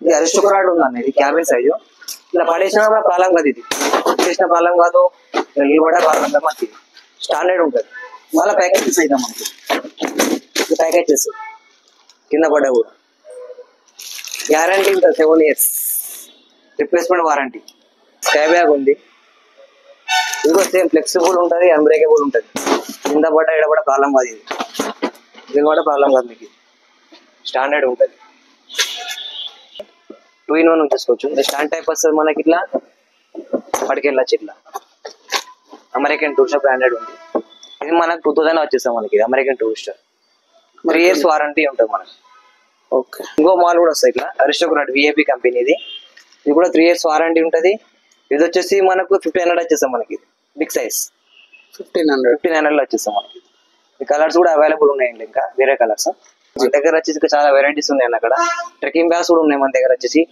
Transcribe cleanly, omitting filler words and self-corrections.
ఇది అరిస్టోక్రాట్ ఉందన్న, ఇది క్యాబిన్ సైజు. ఇలా పడేసినా కూడా ప్రాబ్లం కాదు, ఇది చేసిన ప్రాబ్లం కాదు, నిలబడే ప్రాబ్లం కాదు. మనకి స్టాండర్డ్ ఉంటుంది. మళ్ళీ ప్యాకేజెస్ అయితే మనకి ప్యాకేజెస్ కింద పడ్డా కూడా గ్యారంటీ ఉంటుంది, 7 years replacement warranty. Sky bag ఉంది, ఇంకో సేమ్ ఫ్లెక్సిబుల్ ఉంటుంది, అన్బ్రేకబుల్ ఉంటుంది. కింద పడ్డ ఇక్కడ కూడా ప్రాబ్లం కాదు, ఇది కూడా ప్రాబ్లం కాదు. మీకు స్టాండర్డ్ ఉంటుంది. 2-in-1 చూసుకోవచ్చు. స్టాండ్ టైప్ వస్తుంది మనకి, ఇట్లా పడికెళ్ళచ్చు. ఇట్లా అమెరికన్ టూరిస్టర్ బ్రాండెడ్ ఉంది. ఇది మనకు 2000 వచ్చేస్తాం మనకి. ఇది అమెరికన్ టూరిస్టర్, 3 years వారంటీ ఉంటుంది మనకి. ఓకే. ఇంకో మాల్ కూడా వస్తాయి ఇట్లా, అరిస్టోక్రాట్ విఐపి కంపెనీ. ఇది కూడా 3 years వారంటీ ఉంటుంది. ఇది వచ్చేసి మనకు 1500 వచ్చేస్తాం మనకి. బిగ్ సైజ్ 1500 వచ్చేస్తాం మనకి. ఈ కలర్స్ కూడా అవైలబుల్ ఉన్నాయండి, ఇంకా వేరే కలర్స్ మన దగ్గర వచ్చేసి చాలా వెరైటీస్ ఉన్నాయి అక్కడ. ట్రెక్కింగ్ బ్యాగ్స్ కూడా ఉన్నాయి మన దగ్గర వచ్చేసి.